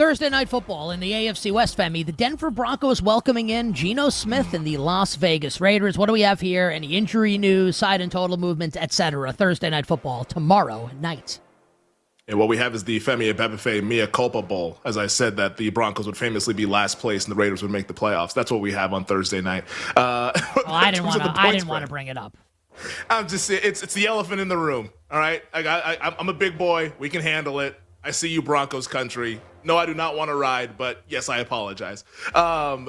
Thursday Night Football in the AFC West, Femi. The Denver Broncos welcoming in Geno Smith and the Las Vegas Raiders. What do we have here? Any injury news, side and total movement, etc. Thursday Night Football tomorrow night. And what we have is the Femi Abebefe Mea Culpa Bowl. As I said, that the Broncos would famously be last place and the Raiders would make the playoffs. That's what we have on Thursday night. I didn't want to bring it up. I'm just saying, it's the elephant in the room. All right, I'm a big boy. We can handle it. I see you, Broncos country. No, I do not want to ride, but yes, I apologize. 9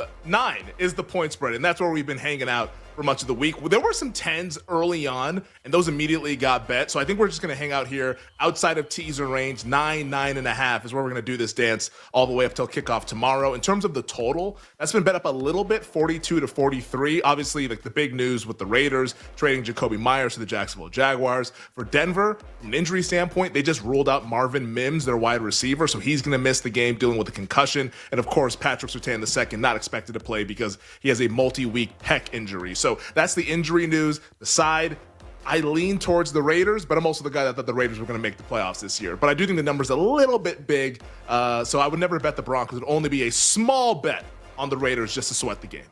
is the point spread, and that's where we've been hanging out for much of the week. There were some 10s early on, and those immediately got bet. So I think we're just going to hang out here outside of teaser range. 9.5 is where we're going to do this dance all the way up till kickoff tomorrow. In terms of the total, that's been bet up a little bit, 42-43. Obviously, like the big news with the Raiders trading Jacoby Myers to the Jacksonville Jaguars. For Denver, from an injury standpoint, they just ruled out Marvin Mims, their wide receiver, so he's going to miss the game dealing with a concussion. And of course, Patrick Surtain II not expected to play because he has a multi-week pec injury. So that's the injury news. The side, I lean towards the Raiders, but I'm also the guy that thought the Raiders were going to make the playoffs this year. But I do think the number's a little bit big, so I would never bet the Broncos. It would only be a small bet on the Raiders just to sweat the game.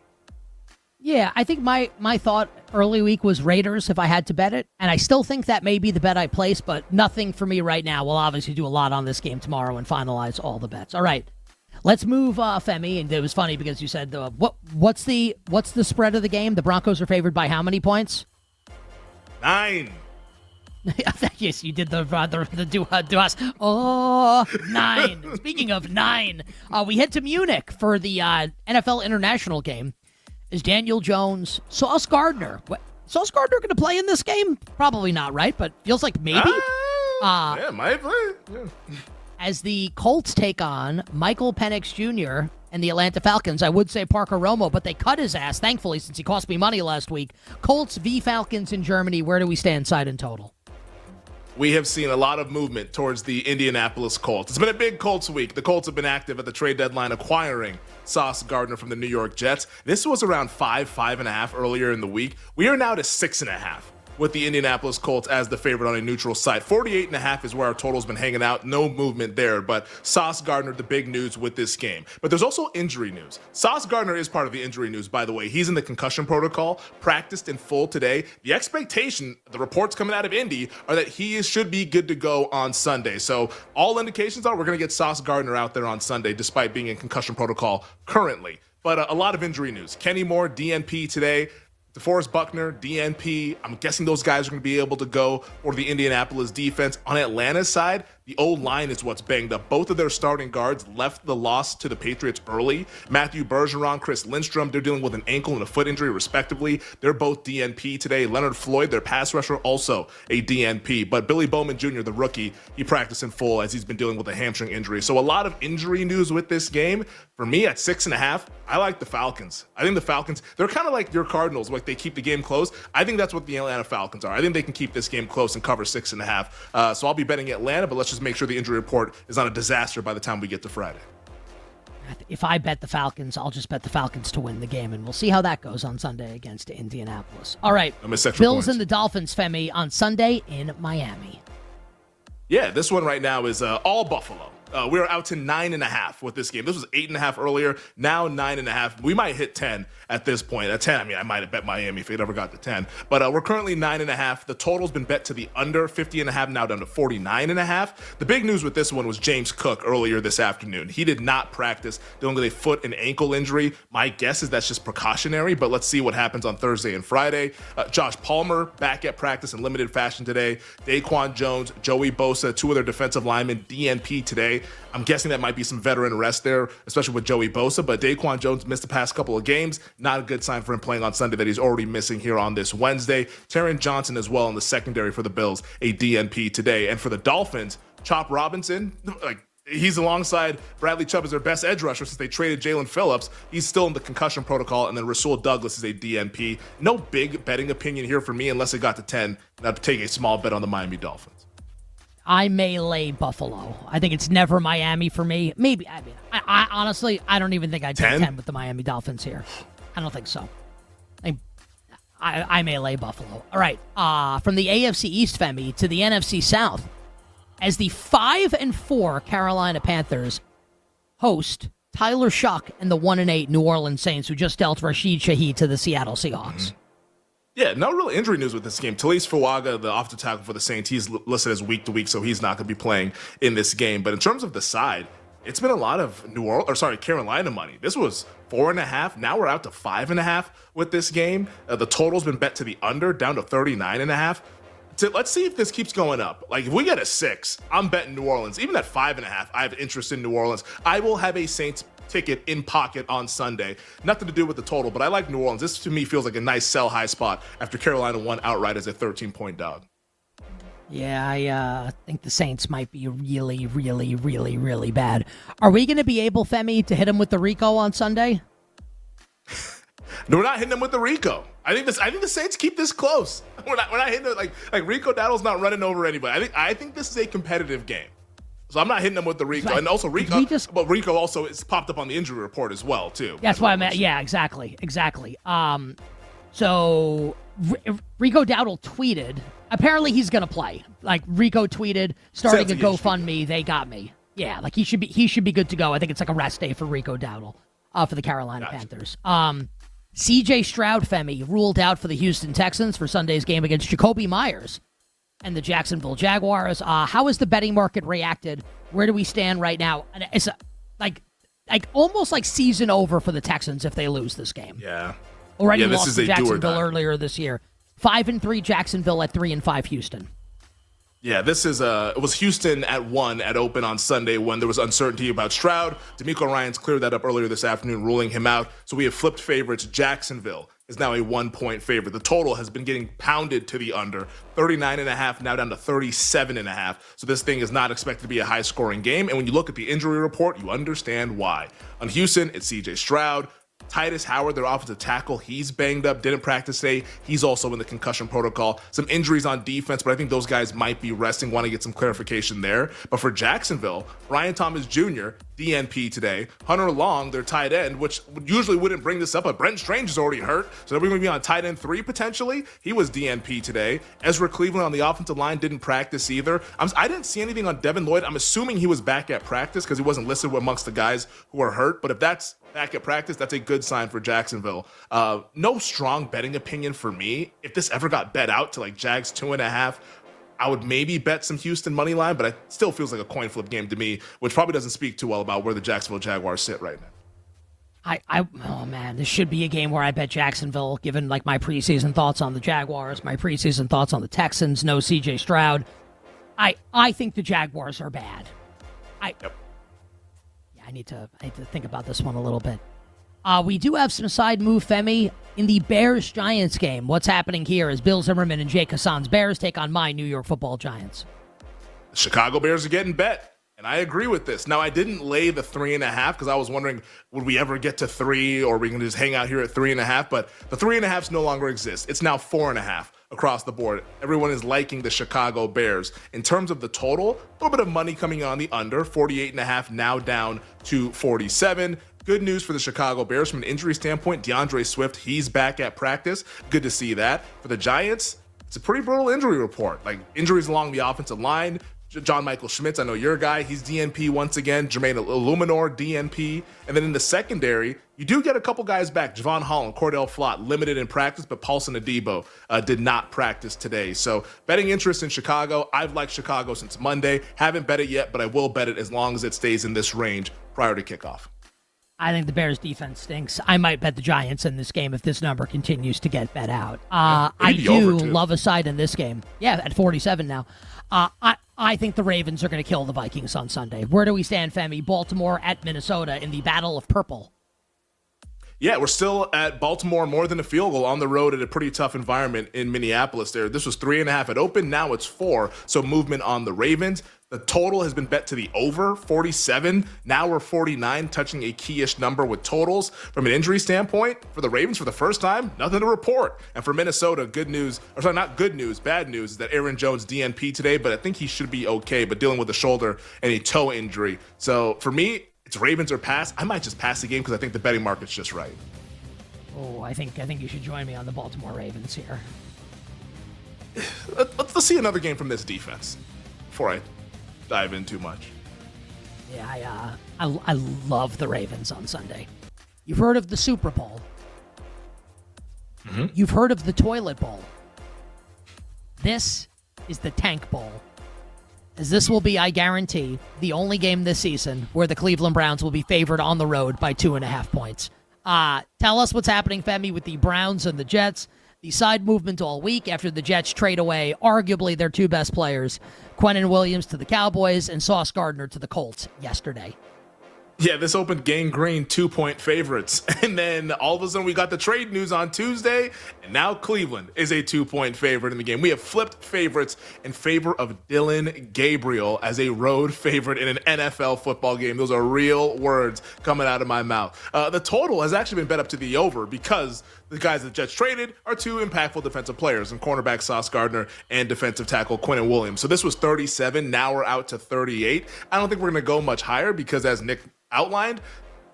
Yeah, I think my thought early week was Raiders if I had to bet it, and I still think that may be the bet I place, but nothing for me right now. We'll obviously do a lot on this game tomorrow and finalize all the bets. All right. Let's move, Femi, and it was funny because you said what's the spread of the game? The Broncos are favored by how many points? 9. Yes, you did the do us. Oh, 9. Speaking of 9, we head to Munich for the NFL International game. Is Daniel Jones, Sauce Gardner? Sauce Gardner going to play in this game? Probably not, right? But feels like maybe. Yeah, might play. Yeah. As the Colts take on Michael Penix Jr. and the Atlanta Falcons, I would say Parker Romo, but they cut his ass, thankfully, since he cost me money last week. Colts v. Falcons in Germany. Where do we stand side and total? We have seen a lot of movement towards the Indianapolis Colts. It's been a big Colts week. The Colts have been active at the trade deadline acquiring Sauce Gardner from the New York Jets. This was around 5.5 earlier in the week. We are now to 6.5. with the Indianapolis Colts as the favorite on a neutral site. 48.5 is where our total's been hanging out. No movement there, but Sauce Gardner, the big news with this game. But there's also injury news. Sauce Gardner is part of the injury news, by the way. He's in the concussion protocol, practiced in full today. The expectation, the reports coming out of Indy, are that he should be good to go on Sunday. So all indications are we're going to get Sauce Gardner out there on Sunday, despite being in concussion protocol currently. But a lot of injury news. Kenny Moore, DNP today. DeForest Buckner, DNP. I'm guessing those guys are going to be able to go for the Indianapolis defense. On Atlanta's side, the O-line is what's banged up. Both of their starting guards left the loss to the Patriots early. Matthew Bergeron, Chris Lindstrom, they're dealing with an ankle and a foot injury, respectively. They're both DNP today. Leonard Floyd, their pass rusher, also a DNP. But Billy Bowman Jr., the rookie, he practiced in full as he's been dealing with a hamstring injury. So a lot of injury news with this game. For me, at 6.5, I like the Falcons. I think the Falcons, they're kind of like your Cardinals, like they keep the game close. I think that's what the Atlanta Falcons are. I think they can keep this game close and cover 6.5. So I'll be betting Atlanta, but let's just make sure the injury report is not a disaster by the time we get to Friday. If I bet the Falcons, I'll just bet the Falcons to win the game, and we'll see how that goes on Sunday against Indianapolis. All right, Bills and the Dolphins, Femi, on Sunday in Miami. Yeah, this one right now is all Buffalo. We're out to 9.5 with this game. This was 8.5 earlier, now 9.5. We might hit 10 at this point. At 10, I mean, I might have bet Miami if it ever got to 10. But we're currently 9.5. The total's been bet to the under 50.5, now down to 49.5. The big news with this one was James Cook earlier this afternoon. He did not practice, dealing with a foot and ankle injury. My guess is that's just precautionary, but let's see what happens on Thursday and Friday. Josh Palmer back at practice in limited fashion today. Daquan Jones, Joey Bosa, two of their defensive linemen, DNP today. I'm guessing that might be some veteran rest there, especially with Joey Bosa, but Daquan Jones missed the past couple of games. Not a good sign for him playing on Sunday that he's already missing here on this Wednesday. Taron Johnson as well in the secondary for the Bills, a DNP today. And for the Dolphins, Chop Robinson, he's alongside Bradley Chubb as their best edge rusher since they traded Jalen Phillips. He's still in the concussion protocol, and then Rasul Douglas is a DNP. No big betting opinion here for me unless it got to 10. And I'd take a small bet on the Miami Dolphins. I may lay Buffalo. I think it's never Miami for me. Maybe. I honestly, I don't even think I'd take 10 with the Miami Dolphins here. I don't think so. I may lay Buffalo. All right. From the AFC East, Femi, to the NFC South, as the 5-4 Carolina Panthers host Tyler Shuck and the 1-8 New Orleans Saints, who just dealt Rashid Shaheed to the Seattle Seahawks. Yeah, no real injury news with this game. Talise Fuaga, the offensive tackle for the Saints, he's listed as week to week, so he's not going to be playing in this game. But in terms of the side, it's been a lot of Carolina money. This was 4.5. Now we're out to 5.5 with this game. The total's been bet to the under, down to 39.5. Let's see if this keeps going up. Like, if we get a 6, I'm betting New Orleans. Even at 5.5, I have interest in New Orleans. I will have a Saints ticket in pocket on Sunday. Nothing to do with the total, but I like New Orleans. This to me feels like a nice sell high spot after Carolina won outright as a 13-point dog. Yeah, I think the Saints might be really, really, really, really bad. Are we going to be able, Femi, to hit them with the Rico on Sunday? No, we're not hitting them with the Rico. I think the Saints keep this close. We're not hitting it like Rico Dowdle's not running over anybody. I think this is a competitive game. So I'm not hitting them with the Rico. Right. And also Rico, but Rico also is popped up on the injury report as well, too. That's why I'm at. Yeah, exactly. So Rico Dowdle tweeted, apparently he's going to play. Like, Rico tweeted, starting a GoFundMe, they got me. Yeah, like he should be good to go. I think it's like a rest day for Rico Dowdle for the Carolina Panthers. CJ Stroud, Femi, ruled out for the Houston Texans for Sunday's game against Jacoby Myers and the Jacksonville Jaguars. How has the betting market reacted? Where do we stand right now? And it's like almost like season over for the Texans if they lose this game. Yeah. Already lost to Jacksonville earlier this year. 5-3 Jacksonville at 3-5 Houston. Yeah, this is it was Houston at 1 at open on Sunday when there was uncertainty about Stroud. DeMeco Ryans cleared that up earlier this afternoon, ruling him out. So we have flipped favorites. Jacksonville is now a 1-point favorite. The total has been getting pounded to the under. 39.5, now down to 37.5. So this thing is not expected to be a high-scoring game. And when you look at the injury report, you understand why. On Houston, it's C.J. Stroud. Titus Howard, their offensive tackle, he's banged up, didn't practice today. He's also in the concussion protocol. Some injuries on defense, but I think those guys might be resting. Want to get some clarification there. But for Jacksonville, Ryan Thomas Jr., DNP today. Hunter Long, their tight end, which usually wouldn't bring this up, but Brent Strange is already hurt. So they're going to be on tight end 3 potentially. He was DNP today. Ezra Cleveland on the offensive line didn't practice either. I didn't see anything on Devin Lloyd. I'm assuming he was back at practice because he wasn't listed amongst the guys who are hurt. But if that's back at practice, that's a good sign for Jacksonville. No strong betting opinion for me. If this ever got bet out to like Jags 2.5, I would maybe bet some Houston money line, but it still feels like a coin flip game to me, which probably doesn't speak too well about where the Jacksonville Jaguars sit right now. Oh man, this should be a game where I bet Jacksonville, given like my preseason thoughts on the Jaguars, my preseason thoughts on the Texans, no CJ Stroud. I think the Jaguars are bad. Yep. I need to think about this one a little bit. We do have some side move, Femi, in the Bears-Giants game. What's happening here is Bill Zimmerman and Jake Hassan's Bears take on my New York Football Giants. The Chicago Bears are getting bet, and I agree with this. Now, I didn't lay the 3.5 because I was wondering, would we ever get to 3, or we can just hang out here at 3.5? But the 3.5s no longer exist. It's now 4.5 across the board. Everyone is liking the Chicago Bears. In terms of the total, a little bit of money coming on the under, 48.5, now down to 47. Good news for the Chicago Bears from an injury standpoint. DeAndre Swift, he's back at practice. Good to see that. For the Giants, it's a pretty brutal injury report. Like, injuries along the offensive line. John Michael Schmitz, I know your guy, he's DNP once again. Jermaine Illuminor, DNP. And then in the secondary, you do get a couple guys back. Javon Holland, Cordell Flott, limited in practice, but Paulson Adebo did not practice today. So betting interest in Chicago. I've liked Chicago since Monday. Haven't bet it yet, but I will bet it as long as it stays in this range prior to kickoff. I think the Bears defense stinks. I might bet the Giants in this game if this number continues to get bet out. I do love a side in this game. Yeah, at 47 now. I think the Ravens are going to kill the Vikings on Sunday. Where do we stand, Femi? Baltimore at Minnesota in the Battle of Purple. Yeah, we're still at Baltimore, more than a field goal on the road at a pretty tough environment in Minneapolis there. This was 3.5 at open. Now it's 4. So movement on the Ravens. The total has been bet to the over, 47. Now we're 49, touching a key-ish number with totals. From an injury standpoint, for the Ravens for the first time, nothing to report. And for Minnesota, good news, or sorry, not good news, bad news, is that Aaron Jones DNP today, but I think he should be okay, but dealing with a shoulder and a toe injury. So for me, it's Ravens or pass. I might just pass the game because I think the betting market's just right. Oh, I think you should join me on the Baltimore Ravens here. Let's see another game from this defense before I dive in too much. Yeah, I love the Ravens on Sunday. You've heard of the Super Bowl. Mm-hmm. You've heard of the Toilet Bowl. This is the Tank Bowl. As this will be, I guarantee, the only game this season where the Cleveland Browns will be favored on the road by 2.5 points. Tell us what's happening, Femi, with the Browns and the Jets. The side movement all week after the Jets trade away arguably their two best players, Quinnen Williams to the Cowboys and Sauce Gardner to the Colts yesterday. Yeah, this opened Gang Green 2-point favorites. And then all of a sudden we got the trade news on Tuesday, and now Cleveland is a 2-point favorite in the game. We have flipped favorites in favor of Dillon Gabriel as a road favorite in an NFL football game. Those are real words coming out of my mouth. The total has actually been bet up to the over because the guys that the Jets traded are two impactful defensive players, and cornerback Sauce Gardner and defensive tackle Quinnen Williams. So this was 37. Now we're out to 38. I don't think we're going to go much higher because, as Nick outlined,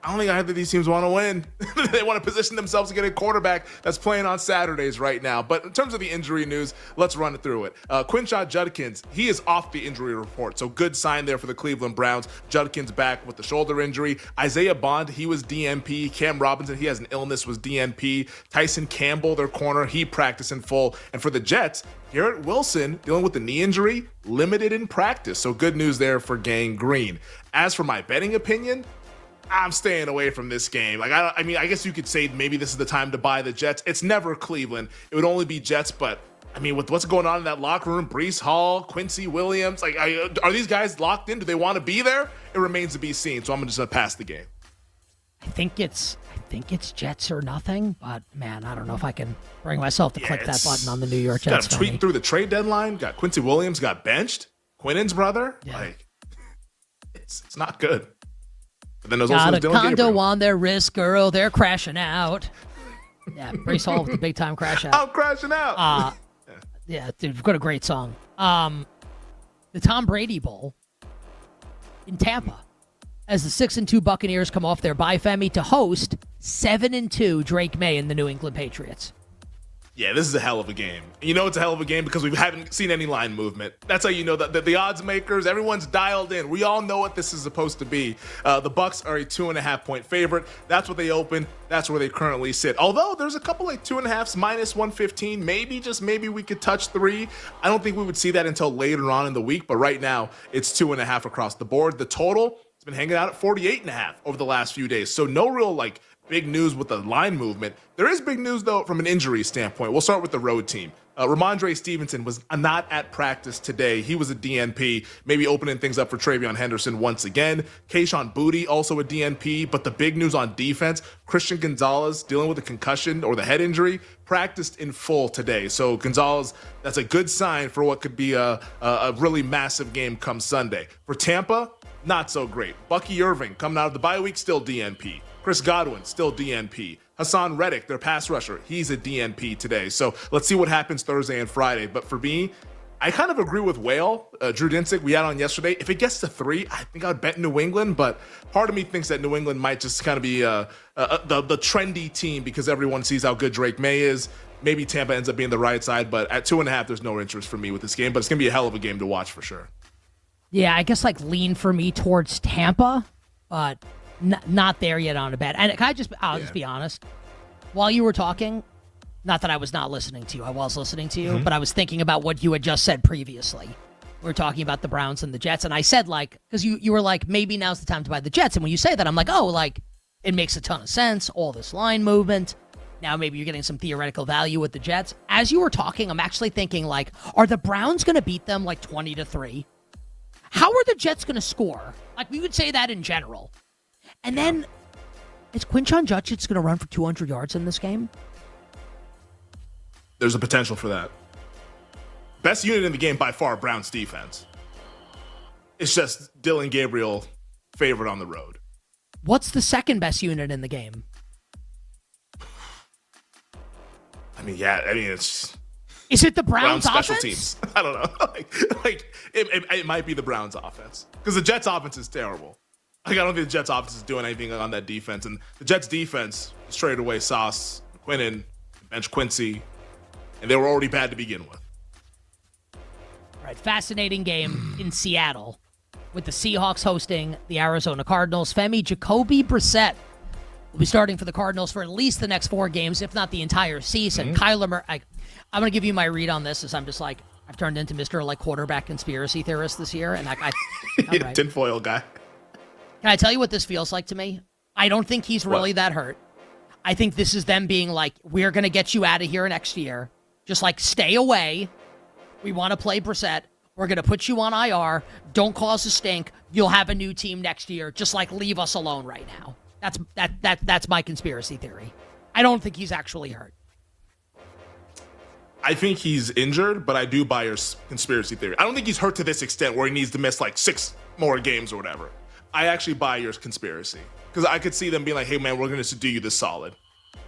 I don't think either of these teams want to win. They want to position themselves to get a quarterback that's playing on Saturdays right now. But in terms of the injury news, let's run through it. Quinshon Judkins, he is off the injury report. So good sign there for the Cleveland Browns. Judkins back with the shoulder injury. Isaiah Bond, he was DNP. Cam Robinson, he has an illness, was DNP. Tyson Campbell, their corner, he practiced in full. And for the Jets, Garrett Wilson, dealing with the knee injury, limited in practice. So good news there for Gang Green. As for my betting opinion, I'm staying away from this game. I guess you could say maybe this is the time to buy the Jets. It's never Cleveland. It would only be Jets, but I mean, with what's going on in that locker room, Breece Hall, Quincy Williams, are these guys locked in? Do they want to be there? It remains to be seen. So I'm just gonna pass the game. I think it's Jets or nothing, but man, I don't know if I can bring myself to click that button on the New York Jets. Got a tweet through the trade deadline. Got Quincy Williams got benched. Quinnen's brother. Yeah. It's not good. But then there's got also a Dillon condo Gabriel. on their wrist, girl. They're crashing out. Yeah, Breece Hall with the big time crash out. I'm crashing out. Yeah, dude, we've got a great song. The Tom Brady Bowl in Tampa, as the 6-2 Buccaneers come off their bye, Femi, to host 7-2 Drake May and the New England Patriots. Yeah, this is a hell of a game. You know it's a hell of a game because we haven't seen any line movement. That's how you know that the odds makers, everyone's dialed in. We all know what this is supposed to be. The Bucs are a 2.5-point favorite. That's what they open. That's where they currently sit. Although there's a couple like 2.5s minus 115. Maybe, just maybe we could touch 3. I don't think we would see that until later on in the week. But right now, it's 2.5 across the board. The total has been hanging out at 48.5 over the last few days. So no real big news with the line movement. There is big news, though, from an injury standpoint. We'll start with the road team. Ramondre Stevenson was not at practice today. He was a DNP, maybe opening things up for Travion Henderson once again. Kayshon Boutte, also a DNP. But the big news on defense, Christian Gonzalez, dealing with a concussion or the head injury, practiced in full today. So Gonzalez, that's a good sign for what could be a really massive game come Sunday. For Tampa, not so great. Bucky Irving, coming out of the bye week, still DNP. Chris Godwin, still DNP. Hassan Reddick, their pass rusher, he's a DNP today. So let's see what happens Thursday and Friday. But for me, I kind of agree with Whale, Drew Dinsick, we had on yesterday. If it gets to 3, I think I would bet New England. But part of me thinks that New England might just kind of be the trendy team because everyone sees how good Drake May is. Maybe Tampa ends up being the right side. But at 2.5, there's no interest for me with this game. But it's going to be a hell of a game to watch for sure. Yeah, I guess lean for me towards Tampa, but not there yet on a bet. And I'll just be honest. While you were talking, not that I was not listening to you, I was listening to you, but I was thinking about what you had just said previously. We were talking about the Browns and the Jets, and I said because you were like, maybe now's the time to buy the Jets. And when you say that, I'm like, it makes a ton of sense. All this line movement. Now maybe you're getting some theoretical value with the Jets. As you were talking, I'm actually thinking are the Browns going to beat them 20-3? How are the Jets going to score? We would say that in general. And then, is Quinshon Judkins going to run for 200 yards in this game? There's a potential for that. Best unit in the game by far, Browns defense. It's just Dillon Gabriel favorite on the road. What's the second best unit in the game? It's... Is it the Browns special offense? Teams. I don't know. It might be the Browns offense because the Jets offense is terrible. I don't think the Jets offense is doing anything on that defense, and the Jets defense traded away Sauce, Quinnen, bench Quincy, and they were already bad to begin with. All right, fascinating game in Seattle with the Seahawks hosting the Arizona Cardinals. Femi, Jacoby Brissett will be starting for the Cardinals for at least the next 4 games, if not the entire season. Kyler Murray, I'm going to give you my read on this, as I'm just like, I've turned into Mr. like quarterback conspiracy theorist this year, and right. Tinfoil guy. Can I tell you what this feels like to me? I don't think he's really that hurt. I think this is them being like, we're going to get you out of here next year. Just like, stay away. We want to play Brissett. We're going to put you on IR. Don't cause a stink. You'll have a new team next year. Just like, leave us alone right now. That's my conspiracy theory. I don't think he's actually hurt. I think he's injured, but I do buy your conspiracy theory. I don't think he's hurt to this extent where he needs to miss like 6 more games or whatever. I actually buy your conspiracy because I could see them being like, hey man, we're going to do you this solid.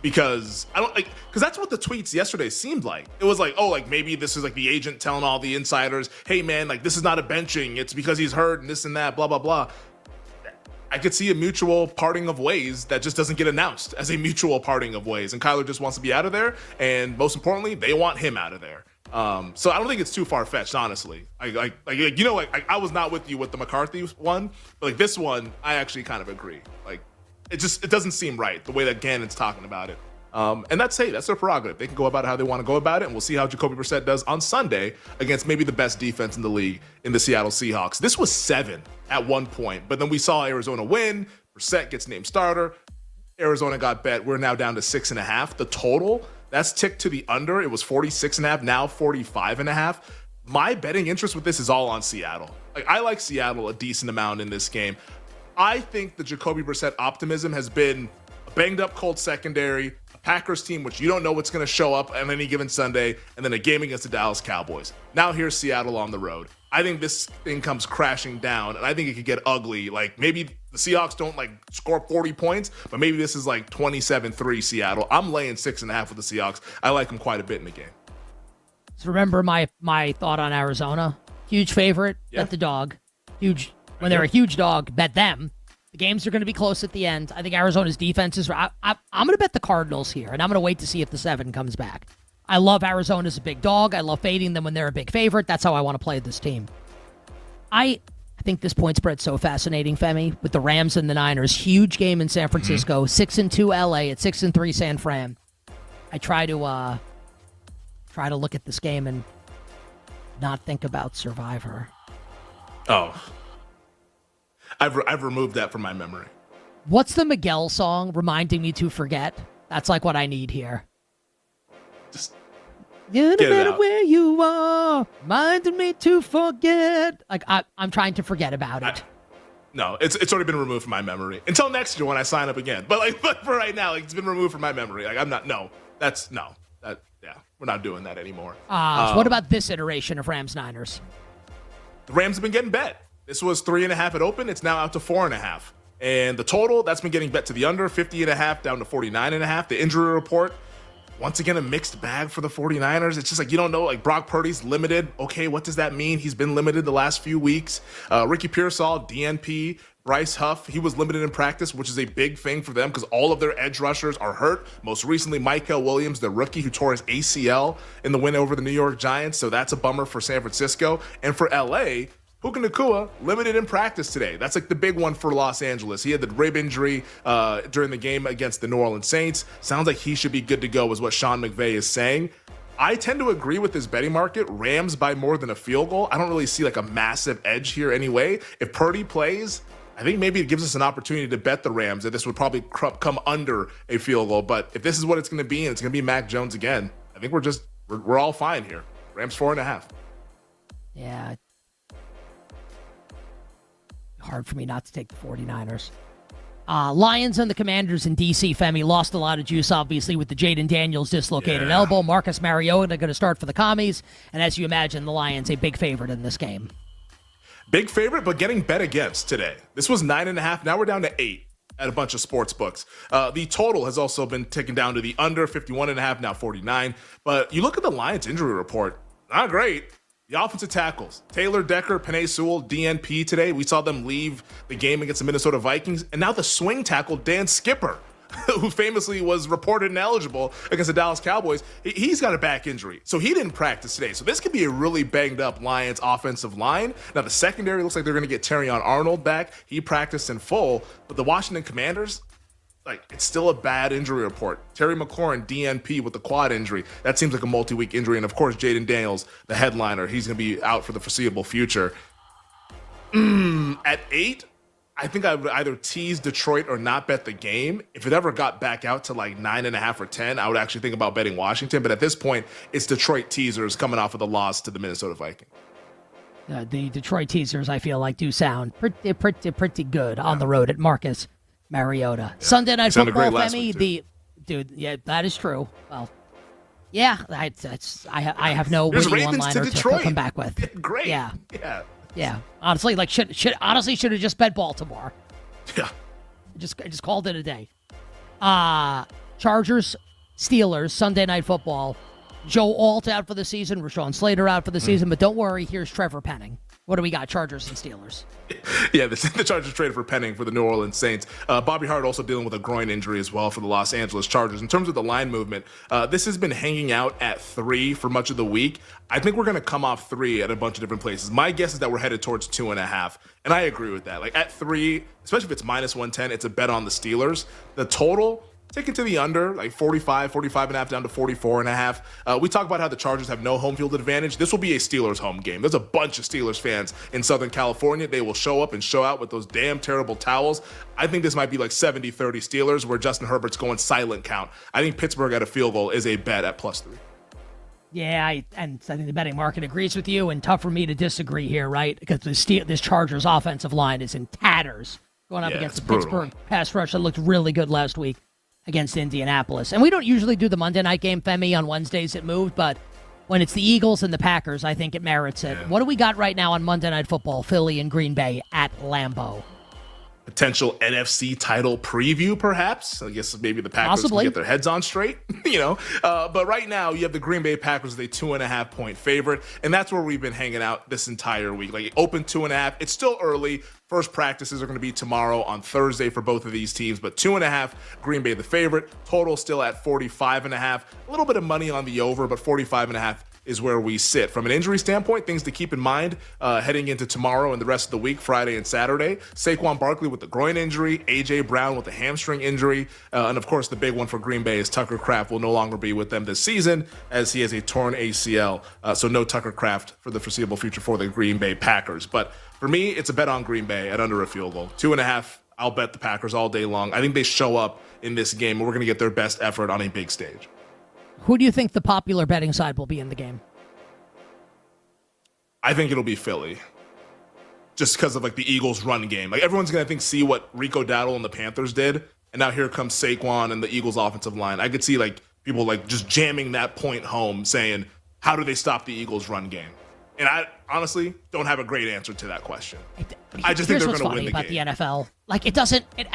Because because that's what the tweets yesterday seemed like. It was like, oh, like maybe this is like the agent telling all the insiders, hey man, like this is not a benching. It's because he's hurt and this and that, blah, blah, blah. I could see a mutual parting of ways that just doesn't get announced as a mutual parting of ways. And Kyler just wants to be out of there. And most importantly, they want him out of there. So I don't think it's too far-fetched, honestly. I was not with you with the McCarthy one, but like this one, I actually kind of agree. Like, it doesn't seem right the way that Gannon's talking about it. And that's their prerogative. They can go about it how they want to go about it, and we'll see how Jacoby Brissett does on Sunday against maybe the best defense in the league in the Seattle Seahawks. This was 7 at one point, but then we saw Arizona win. Brissett gets named starter. Arizona got bet. We're now down to 6.5. The total, that's ticked to the under. It was 46.5, now 45.5. My betting interest with this is all on Seattle. Like, I like Seattle a decent amount in this game. I think the Jacoby Brissett optimism has been a banged up Colts secondary, a Packers team, which you don't know what's going to show up on any given Sunday, and then a game against the Dallas Cowboys. Now here's Seattle on the road. I think this thing comes crashing down, and I think it could get ugly. Like, maybe the Seahawks don't like score 40 points, but maybe this is like 27-3 Seattle. I'm laying 6.5 with the Seahawks. I like them quite a bit in the game. So remember my thought on Arizona? Huge favorite, bet the dog. Huge. When they're a huge dog, bet them. The games are going to be close at the end. I think Arizona's defense is... I'm going to bet the Cardinals here, and I'm going to wait to see if the 7 comes back. I love Arizona as a big dog. I love fading them when they're a big favorite. That's how I want to play this team. I think this point spread's so fascinating, Femi, with the Rams and the Niners. Huge game in San Francisco. 6-2 LA at 6-3 San Fran. I try to look at this game and not think about Survivor. Oh. I've removed that from my memory. What's the Miguel song reminding me to forget? That's like what I need here. Just no matter where you are, reminding me to forget. Like, I'm trying to forget about it. No, it's already been removed from my memory. Until next year when I sign up again. But for right now, like, it's been removed from my memory. Like, we're not doing that anymore. So what about this iteration of Rams-Niners? The Rams have been getting bet. This was 3.5 at open. It's now out to 4.5. And the total, that's been getting bet to the under, 50.5 down to 49.5. The injury report, once again, a mixed bag for the 49ers. It's just like, you don't know, like, Brock Purdy's limited. Okay, what does that mean? He's been limited the last few weeks. Ricky Pearsall, DNP. Bryce Huff, he was limited in practice, which is a big thing for them because all of their edge rushers are hurt. Most recently, Michael Williams, the rookie who tore his ACL in the win over the New York Giants. So that's a bummer for San Francisco. And for LA, Puka Nacua, limited in practice today. That's like the big one for Los Angeles. He had the rib injury during the game against the New Orleans Saints. Sounds like he should be good to go is what Sean McVay is saying. I tend to agree with this betting market. Rams by more than a field goal. I don't really see like a massive edge here anyway. If Purdy plays, I think maybe it gives us an opportunity to bet the Rams that this would probably come under a field goal. But if this is what it's going to be and it's going to be Mac Jones again, I think we're all fine here. Rams 4.5. Yeah. Hard for me not to take the 49ers. Lions and the Commanders in D.C., Femi, lost a lot of juice, obviously, with the Jaden Daniels dislocated elbow. Marcus Mariota going to start for the Commies. And as you imagine, the Lions a big favorite in this game. Big favorite, but getting bet against today. This was 9.5. Now we're down to 8 at a bunch of sports books. The total has also been taken down to the under, 51.5, now 49. But you look at the Lions injury report, not great. The offensive tackles, Taylor Decker, Penei Sewell, DNP today. We saw them leave the game against the Minnesota Vikings. And now the swing tackle, Dan Skipper, who famously was reported ineligible against the Dallas Cowboys, he's got a back injury. So he didn't practice today. So this could be a really banged up Lions offensive line. Now, the secondary looks like they're going to get Terrion Arnold back. He practiced in full. But the Washington Commanders, it's still a bad injury report. Terry McLaurin, DNP with the quad injury. That seems like a multi-week injury. And, of course, Jaden Daniels, the headliner, he's going to be out for the foreseeable future. At 8, I think I would either tease Detroit or not bet the game. If it ever got back out to 9.5 or 10, I would actually think about betting Washington. But at this point, it's Detroit teasers coming off of the loss to the Minnesota Vikings. The Detroit teasers, I feel like, do sound pretty good on the road at Marcus Mariota. Yeah. Sunday Night Football, Femi. Yeah, that is true. Well, yeah, I have no witty one-liner to come back with. Yeah, great. Yeah. Honestly, should have just bet Baltimore. Yeah. Just called it a day. Chargers, Steelers, Sunday Night Football. Joe Alt out for the season. Rashawn Slater out for the season. But don't worry, here's Trevor Penning. What do we got? Chargers and Steelers. Yeah, the Chargers traded for Penning for the New Orleans Saints. Bobby Hart also dealing with a groin injury as well for the Los Angeles Chargers. In terms of the line movement, this has been hanging out at 3 for much of the week. I think we're going to come off 3 at a bunch of different places. My guess is that we're headed towards 2.5, and I agree with that. At 3, especially if it's minus 110, it's a bet on the Steelers. The total, take it to the under, 45.5 down to 44.5. We talk about how the Chargers have no home field advantage. This will be a Steelers home game. There's a bunch of Steelers fans in Southern California. They will show up and show out with those damn terrible towels. I think this might be 70-30 Steelers, where Justin Herbert's going silent count. I think Pittsburgh at a field goal is a bet at +3. Yeah, I think the betting market agrees with you, and tough for me to disagree here, right? Because this Chargers offensive line is in tatters going up against the Pittsburgh pass rush that looked really good last week against Indianapolis. And we don't usually do the Monday night game, Femi, on Wednesdays it moved, but when it's the Eagles and the Packers, I think it merits it. What do we got right now on Monday Night Football? Philly and Green Bay at Lambeau. Potential NFC title preview, perhaps. I guess maybe the Packers can get their heads on straight, But right now, you have the Green Bay Packers as a 2.5-point favorite, and that's where we've been hanging out this entire week. Open 2.5. It's still early. First practices are going to be tomorrow on Thursday for both of these teams, but 2.5, Green Bay the favorite. Total still at 45.5. A little bit of money on the over, but 45.5 is where we sit. From an injury standpoint, things to keep in mind heading into tomorrow and the rest of the week, Friday and Saturday. Saquon Barkley with the groin injury, A.J. Brown with the hamstring injury, and of course the big one for Green Bay is Tucker Kraft will no longer be with them this season as he has a torn ACL. So no Tucker Kraft for the foreseeable future for the Green Bay Packers. But for me, it's a bet on Green Bay at under a field goal. 2.5, I'll bet the Packers all day long. I think they show up in this game and we're going to get their best effort on a big stage. Who do you think the popular betting side will be in the game? I think it'll be Philly. Just because of the Eagles run game. Everyone's going to see what Rico Dowdle and the Panthers did. And now here comes Saquon and the Eagles offensive line. I could see people just jamming that point home saying, how do they stop the Eagles run game? And I honestly don't have a great answer to that question. I just think they're going to win the game. Here's what's funny about the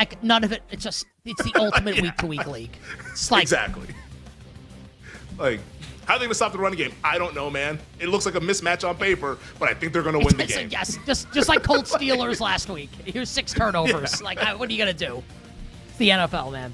NFL. None of it, it's the ultimate week-to-week league. It's exactly. How are they going to stop the run game? I don't know, man. It looks like a mismatch on paper, but I think they're going to win the game. Yes, just like Colts Steelers last week. Here's 6 turnovers. What are you going to do? It's the NFL, man.